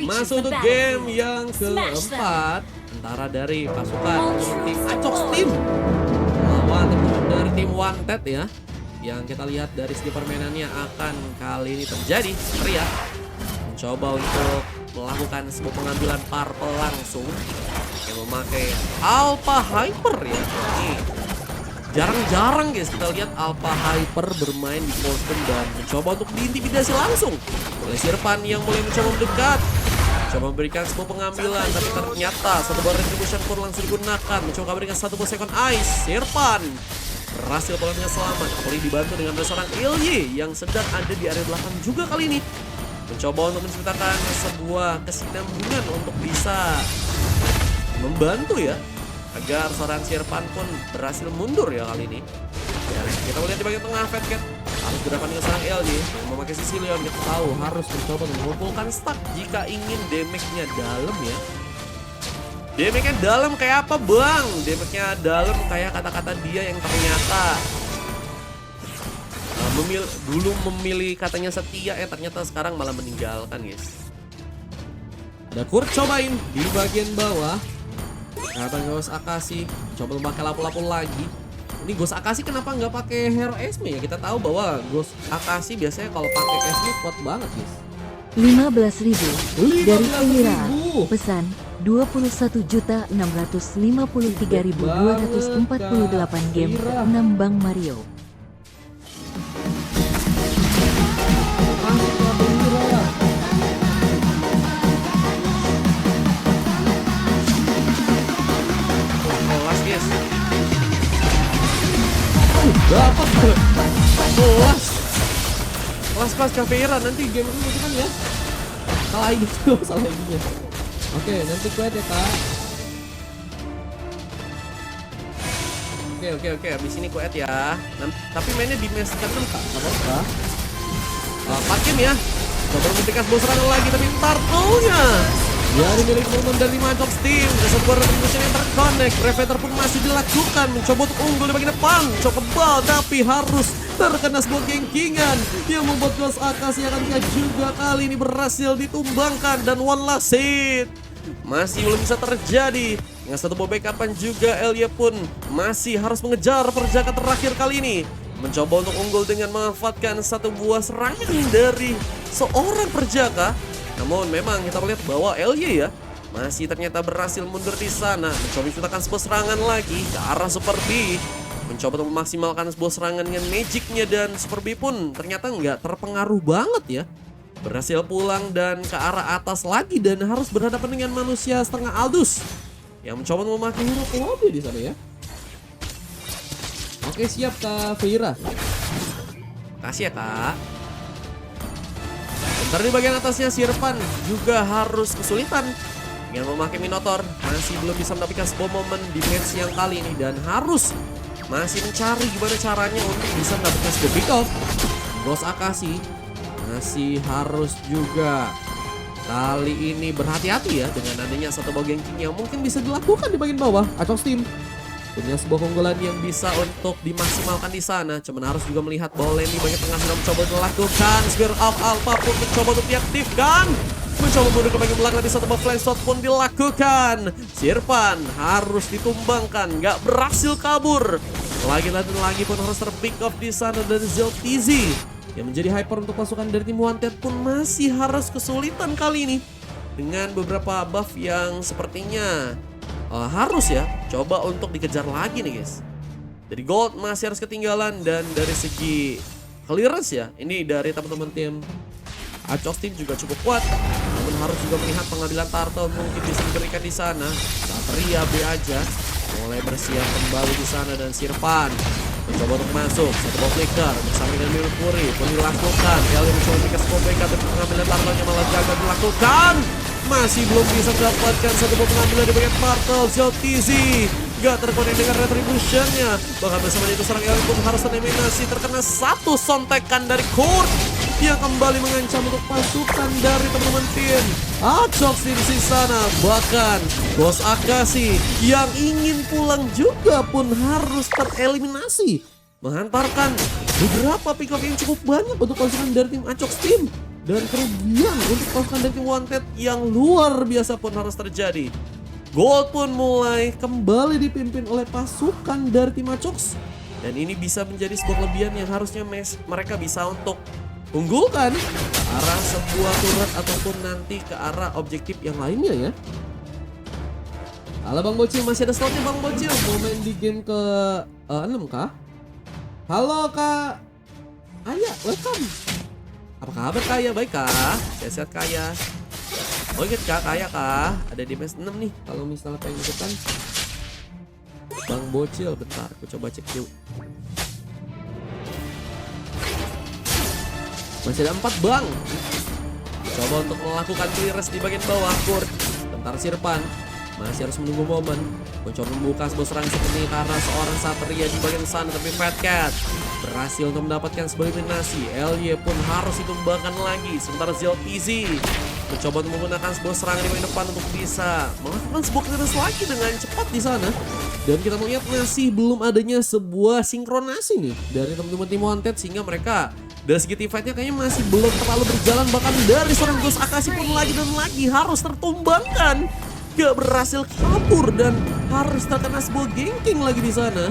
Masuk untuk game yang keempat antara dari pasukan tim Acox Team lawan teman dari tim Wanted ya. Yang kita lihat dari segi permainannya akan kali ini terjadi Ria mencoba untuk melakukan sebuah pengambilan purple langsung yang memakai Alpha Hyper ya. Ini jarang-jarang guys kita lihat Alpha Hyper bermain di kostum dan mencoba untuk diintimidasi langsung oleh Sirpan yang mulai mencoba mendekat. Coba memberikan sebuah pengambilan, tapi ternyata satu buah retribution pun langsung digunakan. Mencoba memberikan satu buah second ice. Sirpan berhasil pulang dengan selamat. Apalagi dibantu dengan seorang Ilyi yang sedang ada di area belakang juga kali ini. Mencoba untuk menciptakan sebuah kesinambungan untuk bisa membantu ya, agar seorang Sirpan pun berhasil mundur ya kali ini. Ya, kita melihat di bagian tengah Fatcat harus berhadapan dengan seorang Ilyi yang memakai Sicilion. Kita tahu harus mencoba mengumpulkan stack jika ingin damage-nya dalam ya. Damage-nya dalam kayak apa bang? Damage-nya dalam kayak kata-kata dia yang ternyata dulu memilih katanya setia, ternyata sekarang malah meninggalkan guys. Ada Kurt cobain di bagian bawah. Kata Ghost Akashi coba memakai lapu-lapu lagi. Ini Ghost Akashi kenapa nggak pakai Hero Esme ya? Kita tahu bahwa Ghost Akashi biasanya kalau pakai Esme kuat banget guys. 15.000 dari Fira. Pesan 21.653.248 game 6 Bang Mario. Dapat kelas Caveira nanti game ini gitu kan ya. Salah gitu, salah ininya. Oke, nanti kuat ya kak. Oke, habis ini kuat ya. Tapi mainnya di match ke-6 kak, gak apa-apa. Pakin ya. Coba memberikan sebuah serangan lagi, tapi turtle-nya ya dimiliki momen dari Acox Team. Ada sebuah retribution yang terconnect. Reveter pun masih dilakukan. Mencoba untuk unggul di bagian depan. Coba kebal tapi harus terkena sebuah gengkingan yang membuat Ghost Akashi akan juga kali ini berhasil ditumbangkan. Dan one last hit masih belum bisa terjadi. Dengan satu buah backupan juga Elia pun masih harus mengejar perjaka terakhir kali ini. Mencoba untuk unggul dengan memanfaatkan satu buah serangan dari seorang perjaka. Namun memang kita melihat bahwa Elia ya masih ternyata berhasil mundur di sana. Mencoba menciptakan sebuah serangan lagi ke arah Super B. Mencoba untuk memaksimalkan sebuah serangan dengan magicnya. Dan Super B pun ternyata nggak terpengaruh banget ya. Berhasil pulang dan ke arah atas lagi. Dan harus berhadapan dengan manusia setengah Aldous yang mencoba memakai hero Kobe di sana ya. Oke, siap Kak Fira. Kasih ya Kak. Bentar di bagian atasnya Sirpan juga harus kesulitan dengan memakai Minotaur. Masih belum bisa mendapatkan sebuah momen di match yang kali ini. Dan harus masih mencari gimana caranya untuk bisa mendapatkan sebuah pick off. Ghost Akashi masih harus juga kali ini berhati-hati ya dengan adanya satu buah ganking yang mungkin bisa dilakukan di bagian bawah. Acox Team punya sebuah keunggulan yang bisa untuk dimaksimalkan di sana. Cuman harus juga melihat bahwa Lenny bagian tengah sudah mencoba melakukan Spear of Alpha pun mencoba untuk diaktifkan. Mencoba mundur ke bagian belakang, tapi satu buah flank shot pun dilakukan. Sirpan harus ditumbangkan, nggak berhasil kabur. Lagi pun harus terpick off di sana dari ZLTZ yang menjadi hyper untuk pasukan dari tim Wanted pun masih harus kesulitan kali ini dengan beberapa buff yang sepertinya harus ya coba untuk dikejar lagi nih guys. Dari gold masih harus ketinggalan. Dan dari segi clearance ya, ini dari teman-teman tim Acox Team juga cukup kuat. Namun harus juga melihat pengambilan turtle mungkin bisa diberikan di sana. Satria B aja mulai bersiap kembali di sana. Dan Sirpan mencoba untuk masuk. Satu ball flicker bersama dengan Mercury pun dilakukan. Kali mencoba memberikan sebuah backup, tapi pengambilan turtle-nya malah gagal dilakukan. Masih belum bisa mendapatkan satu buah pengambilan di bagian turtle. ZLTZ gak terkonek dengan retributionnya. Bahkan bersama itu serang Ellie pun harus tereliminasi. Terkena satu sontekan dari Kurt yang kembali mengancam untuk pasukan dari teman-teman tim Acox Team di sana. Bahkan Ghost Akashi yang ingin pulang juga pun harus tereliminasi, menghantarkan beberapa pick off yang cukup banyak untuk pasukan dari tim Acox Team. Dan kerugian untuk pasukan dari tim Wanted yang luar biasa pun harus terjadi. Gold pun mulai kembali dipimpin oleh pasukan dari tim Aatrox. Dan ini bisa menjadi sebuah kelebihan yang harusnya mereka bisa untuk unggulkan ke arah sebuah turret ataupun nanti ke arah objektif yang lainnya ya. Halo Bang Bocil, masih ada slotnya Bang Bocil. Mau main di game ke 6 kah? Halo Kak Aya, welcome. Apa kabar Kak Aya? Baik Kak? Sehat-sehat Kak Aya? Oh inget Kak Aya Kak? Ada di match 6 nih. Kalau misalnya pengen ikutan Bang Bocil, bentar aku coba cek yuk. Masih ada 4 Bang. Coba untuk melakukan clearance di bagian bawah. Kurt, bentar Sirpan masih harus menunggu momen. Mencoba membuka sebuah serangan seperti karena seorang Satria di bagian sana. Tapi Fat Cat berhasil untuk mendapatkan sebuah eliminasi. LY pun harus ditumbangkan lagi. Sementara ZLPZ mencoba untuk menggunakan sebuah serangan di bagian depan untuk bisa melakukan sebuah clearance lagi dengan cepat di sana. Dan kita melihat masih belum adanya sebuah sinkronasi nih dari teman-teman tim Wanted, sehingga mereka dari segi team fight-nya kayaknya masih belum terlalu berjalan. Bahkan dari seorang Ghost Akashi pun lagi dan lagi harus tertumbangkan. Gak berhasil kabur dan harus terkena sebuah ganking lagi di sana.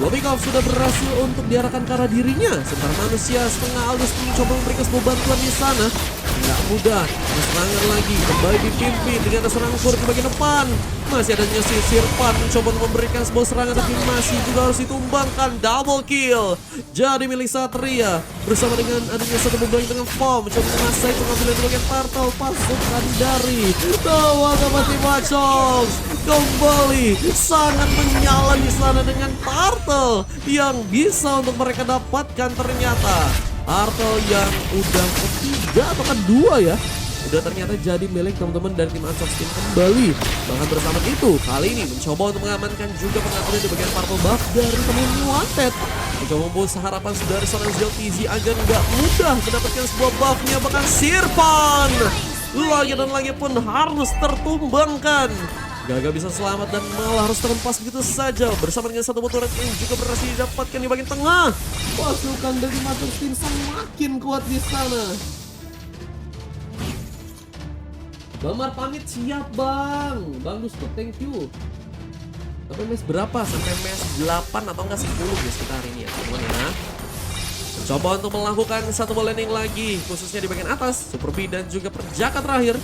Lobikov sudah berhasil untuk diarahkan ke arah dirinya. Sementara manusia setengah Aldous mencoba memberikan sebuah bantuan di sana. Nggak mudah, serangan lagi kembali dipimpin dengan seorang Kurt di bagian depan. Masih adanya si Sirpan mencoba memberikan sebuah serangan tapi masih juga harus ditumbangkan. Double kill jadi milik Satria bersama dengan adanya satu beban dengan form mencoba menguasai pengambilan di bagian turtle. Pasukan dari teman-teman tim Aatrox kembali sangat menyala di sana dengan turtle yang bisa untuk mereka dapatkan. Ternyata turtle yang udah ketiga atau kedua ya udah ternyata jadi milik teman-teman dari tim Aatrox Team kembali. Bahkan bersama itu kali ini mencoba untuk mengamankan juga pengambilan di bagian purple buff dari teman Wanted. Mencoba membuat harapan dari seorang ZLPZ agar nggak mudah mendapatkan sebuah buffnya. Bahkan Sirpan lagi dan lagi pun harus tertumbangkan. Gagal bisa selamat dan malah harus terlepas begitu saja bersama dengan satu turret yang juga berhasil didapatkan di bagian tengah. Pasukan dari Aatrox Team semakin kuat di sana. Bang Mar pamit, siap Bang. Bang Duskut, thank you. Sampai mes berapa? Sampai mes 8 atau enggak 10 ya sekitar ini ya teman ya. Mencoba untuk melakukan satu landing lagi khususnya di bagian atas. Super B dan juga perjaka terakhir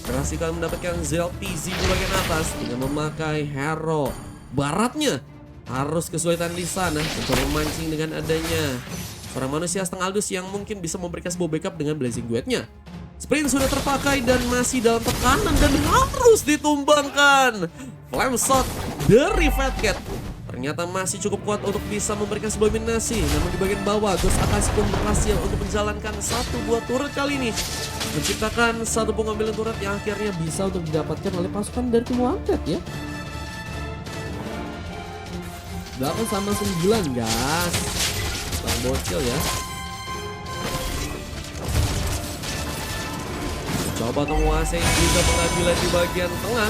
berhasil mendapatkan ZLPZ di bagian atas dengan memakai hero baratnya. Harus kesulitan di sana untuk memancing dengan adanya seorang manusia setengah Aldous yang mungkin bisa memberikan sebuah backup dengan Blazing Duetnya. Sprint sudah terpakai dan masih dalam tekanan dan harus ditumbangkan. Flame shot dari Fat Cat ternyata masih cukup kuat untuk bisa memberikan sebuah eliminasi. Namun di bagian bawah Ghost Akashi pun berhasil untuk menjalankan satu buah turret kali ini, menciptakan satu pengambilan turret yang akhirnya bisa untuk didapatkan oleh pasukan dari tim Wanted ya. 8-9 gas Bang Bocil ya. Coba untuk menguasai juga pengambilan di bagian tengah.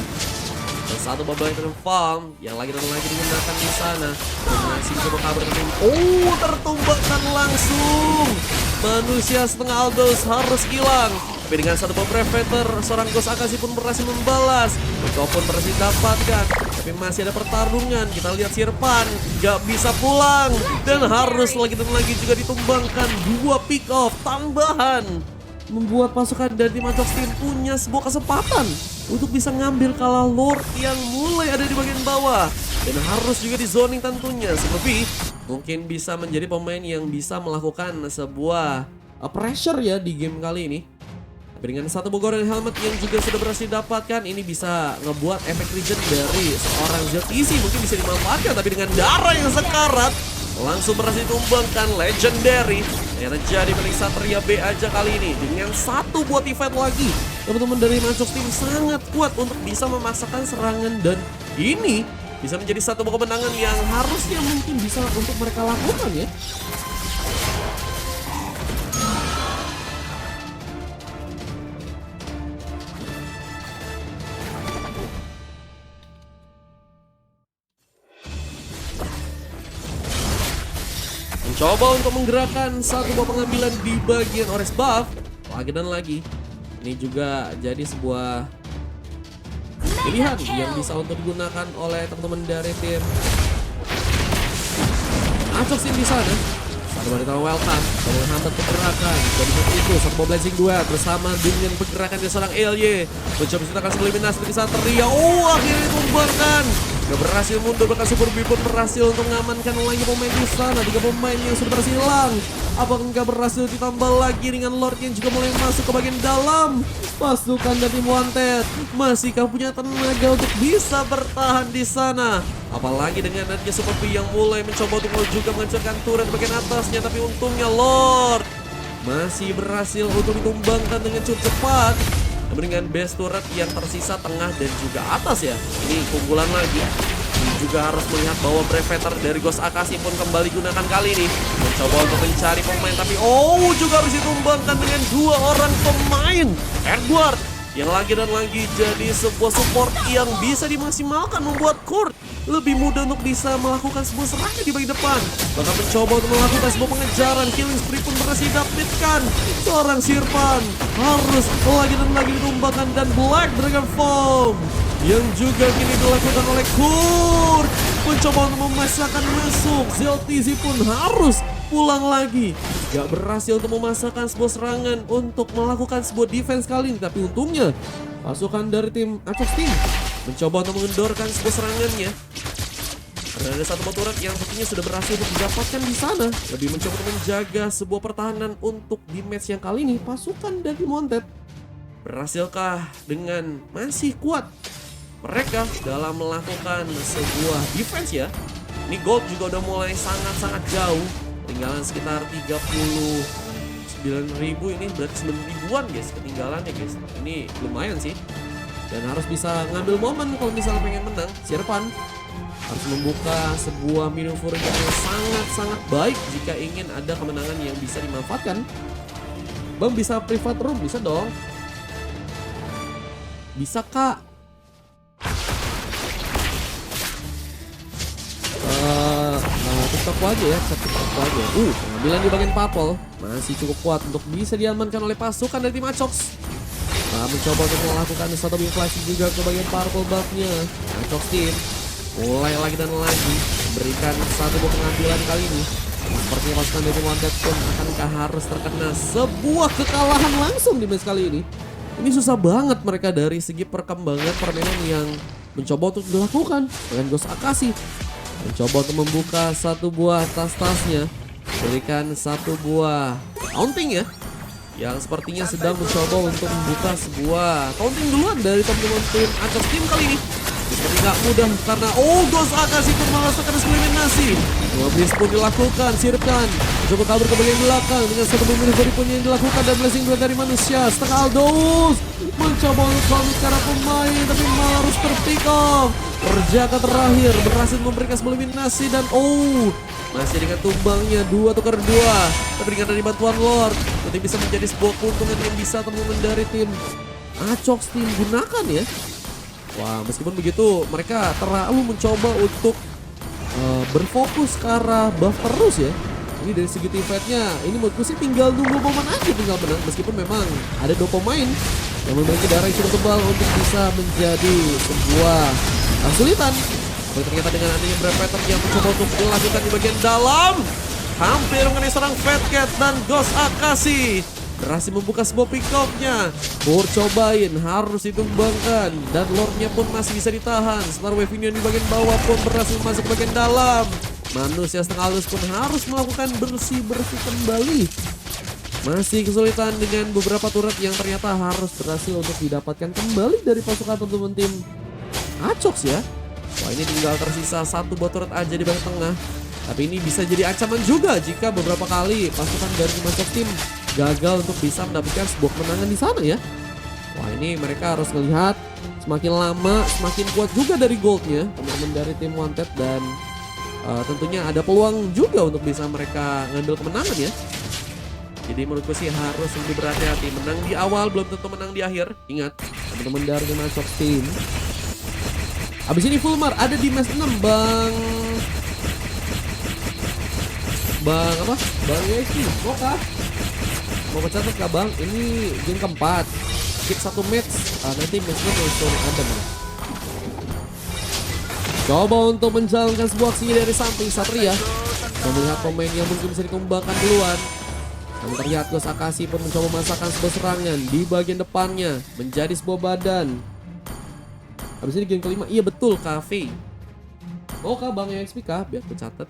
Dan satu bubble item farm yang lagi dan lagi digunakan di sana. Masih coba kabur tim. Oh, tertumbangkan langsung. Manusia setengah Aldous harus hilang. Tapi dengan satu bomb Reveter, seorang Ghost Akashi pun berhasil membalas. Kau pun berhasil dapatkan. Tapi masih ada pertarungan. Kita lihat Sirpan gak bisa pulang. Dan harus lagi dan lagi juga ditumbangkan. 2 pick off tambahan. Membuat pasukan dari tim Aatrox Team punya sebuah kesempatan untuk bisa ngambil kalah Lord yang mulai ada di bagian bawah. Dan harus juga di zoning tentunya. Seperti mungkin bisa menjadi pemain yang bisa melakukan sebuah pressure ya di game kali ini. Tapi dengan satu Golden Helmet yang juga sudah berhasil didapatkan, ini bisa ngebuat efek regen dari seorang ZLPZ mungkin bisa dimanfaatkan. Tapi dengan darah yang sekarat langsung berhasil ditumbangkan Legendary. Ternyata jadi milik Satria B aja kali ini. Dengan satu buat event lagi, teman-teman dari Aatrox Team sangat kuat untuk bisa memaksakan serangan. Dan ini bisa menjadi satu kemenangan yang harusnya mungkin bisa untuk mereka lakukan ya. Mencoba untuk menggerakkan satu buah pengambilan di bagian Ores buff. lagi dan lagi. Ini juga jadi sebuah pilihan yang bisa untuk digunakan oleh teman-teman dari tim Aatrox Team di sana. Satu wanita welcome menghambat pergerakan. Jadi itu satu blazing duet bersama dengan pergerakan dari seorang LY mencoba menciptakan sebuah eliminasi dari Satria. Akhirnya ditumbangkan. Gak berhasil mundur, bahkan Super B pun berhasil untuk mengamankan lagi pemain di sana. 3 pemain yang sudah berhasil hilang. Apakah nggak berhasil ditambah lagi dengan Lord yang juga mulai masuk ke bagian dalam. Pasukan dari Team Wanted masihkah punya tenaga untuk bisa bertahan di sana? Apalagi dengan adanya Super B yang mulai mencoba untuk juga menghancurkan turret bagian atasnya. Tapi untungnya Lord masih berhasil untuk ditumbangkan dengan cukup cepat. Dengan base turret yang tersisa tengah dan juga atas ya. Ini keunggulan lagi. Ini juga harus melihat bahwa Breveter dari Ghost Akashi pun kembali gunakan kali ini. Mencoba untuk mencari pemain tapi juga harus ditumbangkan dengan 2 orang pemain. Edward yang lagi dan lagi jadi sebuah support yang bisa dimaksimalkan, membuat Kurt lebih mudah untuk bisa melakukan sebuah serangan di bagian depan. Bahkan mencoba untuk melakukan sebuah pengejaran, killing spree pun berhasil didapatkan. Seorang Sirpan harus lagi dan lagi ditumbangkan dan Black Dragon Form yang juga kini dilakukan oleh Kurt. Mencoba untuk memasakkan masuk, ZLTZ pun harus pulang lagi. Gak berhasil untuk memasakkan sebuah serangan untuk melakukan sebuah defense kali ini. Tapi untungnya pasukan dari tim Aatrox Team mencoba untuk mengendorkan sebuah serangannya. Karena ada satu turret yang sepertinya sudah berhasil untuk didapatkan di sana. Lebih mencoba untuk menjaga sebuah pertahanan untuk di match yang kali ini. Pasukan dari Wanted berhasilkah dengan masih kuat mereka dalam melakukan sebuah defense ya. Ini gold juga udah mulai sangat-sangat jauh. Ketinggalan sekitar 39.000, ini berarti 9.000-an guys ketinggalannya guys. Ini lumayan sih. Dan harus bisa ngambil momen kalau misalnya pengen menang. Sirpan harus membuka sebuah maneuvering yang sangat-sangat baik jika ingin ada kemenangan yang bisa dimanfaatkan. Bang bisa private room, bisa dong. Bisa kak. TikTok aja ya, TikTok aja. Pengambilan di bagian purple masih cukup kuat untuk bisa diamankan oleh pasukan dari tim Aatrox. Mencoba untuk melakukan satu beam flash juga ke bagian purple buff-nya. Aatrox Team mulai lagi dan lagi memberikan satu buah pengambilan kali ini. Sepertinya pasukan dari Wanted pun akankah harus terkena sebuah kekalahan langsung di match kali ini. Ini susah banget mereka dari segi perkembangan permainan yang mencoba untuk dilakukan dengan Ghost Akashi. Mencoba untuk membuka satu buah tas-tasnya, berikan satu buah taunting ya, yang sepertinya sedang mencoba untuk membuka sebuah taunting duluan dari teman-teman tim Aatrox Team kali ini. Seperti gak mudah karena Ghost Akashi pun merasakan eliminasi. Blitz pun dilakukan, Sirpan coba kabur ke bagian belakang dengan satu maneuvering pun yang dilakukan dan blessing duet dari manusia. Setengah Aldous mencoba untuk komit karena pemain tapi malah harus terpick off. Perjaka terakhir berhasil memberikan sebuah eliminasi dan masih dengan tumbangnya 2 tukar 2. Tapi dengan dari bantuan Lord nanti bisa menjadi sebuah keuntungan yang bisa teman-teman dari tim Aatrox Team gunakan ya. Wah, meskipun begitu mereka terlalu mencoba untuk berfokus ke arah buff terus ya. Ini dari segi team fight-nya, ini menurutku sih tinggal nunggu momen aja tinggal menang. Meskipun memang ada 2 pemain yang memiliki darah yang cukup tebal untuk bisa menjadi sebuah kesulitan. Tapi ternyata dengan adanya Breveter yang mencoba untuk dilakukan di bagian dalam, hampir mengenai seorang Fat Cat dan Ghost Akashi. Berhasil membuka sebuah pick off-nya. Kurt cobain, harus ditumbangkan. Dan Lord-nya pun masih bisa ditahan. Setelah wave ini di bagian bawah pun berhasil masuk ke bagian dalam. Manusia setengah halus pun harus melakukan bersih-bersih kembali. Masih kesulitan dengan beberapa turret yang ternyata harus berhasil untuk didapatkan kembali dari pasukan teman-teman tim Aatrox ya. Wah, ini tinggal tersisa satu buat turret aja di bagian tengah. Tapi ini bisa jadi ancaman juga jika beberapa kali pasukan dari tim Aatrox Team gagal untuk bisa mendapatkan sebuah kemenangan di sana ya. Wah, ini mereka harus melihat semakin lama semakin kuat juga dari goldnya teman-teman dari tim Wanted. Dan tentunya ada peluang juga untuk bisa mereka ngambil kemenangan ya. Jadi menurutku sih harus lebih berhati-hati. Menang di awal belum tentu menang di akhir. Ingat teman-teman dari tim Aatrox Team. Abis ini Fulmar ada di match 6 Bang apa? Bang Yesi, Moka mau catat Kak Bang, ini game keempat. Skip 1 match, nanti matchnya langsung adem ya. Coba untuk menjalankan sebuah aksi dari samping Satria. Melihat pemain yang mungkin bisa dikembangkan duluan. Dan terlihat Ghost Akashi pun mencoba memasakkan sebuah serangan di bagian depannya menjadi sebuah badan. Habis ini game kelima, iya betul Cafe. Oh Kak Bang yang XP kah? Biar aku catat.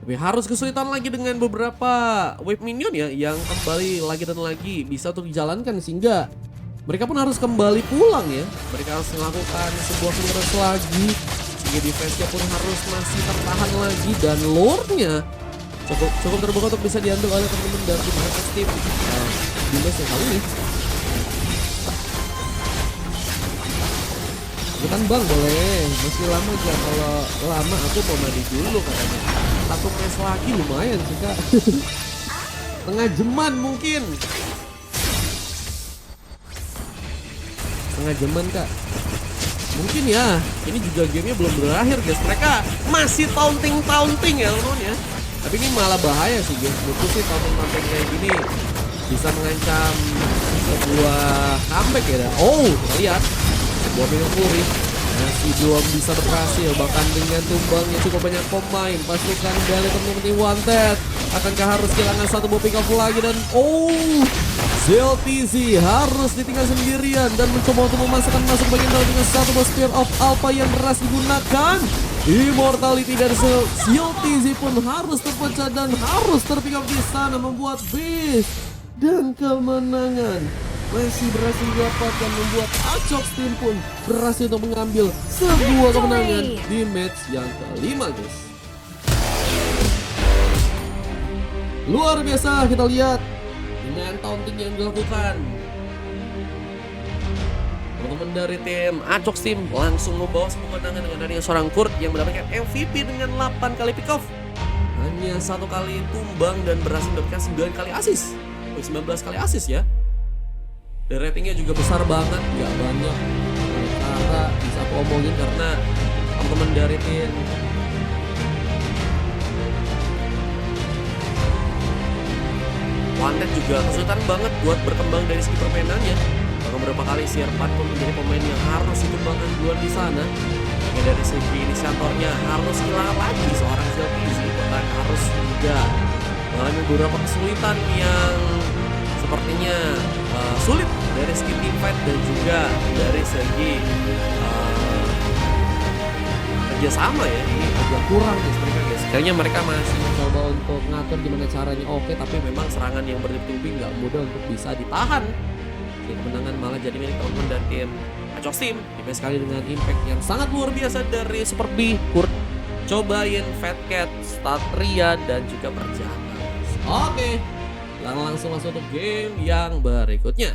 Tapi harus kesulitan lagi dengan beberapa wave minion ya yang kembali lagi dan lagi bisa untuk dijalankan sehingga mereka pun harus kembali pulang ya. Mereka harus melakukan sebuah clearance lagi sehingga defense-nya pun harus masih tertahan lagi dan lore-nya cukup terbuka untuk bisa diambil oleh teman-teman dari tim Apex Team di match yang kali ini. Bukan Bang boleh, masih lama aja. Kalau lama aku mau mandi dulu katanya. 1 match lagi Lumayan sih Kak. tengah jaman mungkin. Setengah jaman Kak. Mungkin ya, ini juga gamenya belum berakhir guys. Mereka masih taunting ya teman-teman ya. Tapi ini malah bahaya sih guys. Menurutku sih taunting kayak gini bisa mengancam sebuah comeback ya. Oh, kita lihat sebuah minum Fury masih belum bisa berhasil, bahkan dengan tumbangnya cukup banyak pemain. Pasukan dari teman-teman tim Wanted akankah harus kehilangan satu buah pick up lagi dan ZLTZ harus ditinggal sendirian dan mencoba untuk memasukkan masuk bagian dalam dengan satu buah Spear of Alpha yang berhasil digunakan. Immortality dari ZLTZ pun harus terpecah dan harus terpick up di sana, membuat base dan kemenangan masih berhasil didapatkan, membuat Achox Team pun berhasil untuk mengambil sebuah kemenangan di match yang kelima guys. Luar biasa kita lihat dengan taunting yang dilakukan. Teman-teman dari tim Achox Team langsung membawa sebuah kemenangan dengan adanya seorang Kurt yang mendapatkan MVP dengan 8 kali pick off. Hanya 1 kali tumbang dan berhasil mendapatkan 9 kali assist. 19 kali assist ya. Dan ratingnya juga besar banget, nggak banyak cara bisa aku omongin karena teman-teman dari tim Wanted juga kesulitan banget buat berkembang dari segi permainannya. Bahkan beberapa kali Sierpan pun menjadi pemain yang harus dikembangkan duluan di sana. Oke, dari segi inisiatornya harus kehilangan lagi seorang ZLTZ, bahkan harus juga mengalami beberapa kesulitan yang sepertinya sulit dari segi team fight dan juga dari segi kerjasama ya. Ini agak kurang guys mereka guys. Kayaknya mereka masih mencoba untuk ngatur gimana caranya oke, tapi memang serangan yang bertubi nggak mudah untuk bisa ditahan. Jadi kemenangan malah jadi milik teman-teman dan tim Achox Team. Dimana sekali dengan impact yang sangat luar biasa dari Super B, Kurt, cobain Fat Cat, Statria dan juga Perjalanan. Oke. Dan langsung masuk ke game yang berikutnya.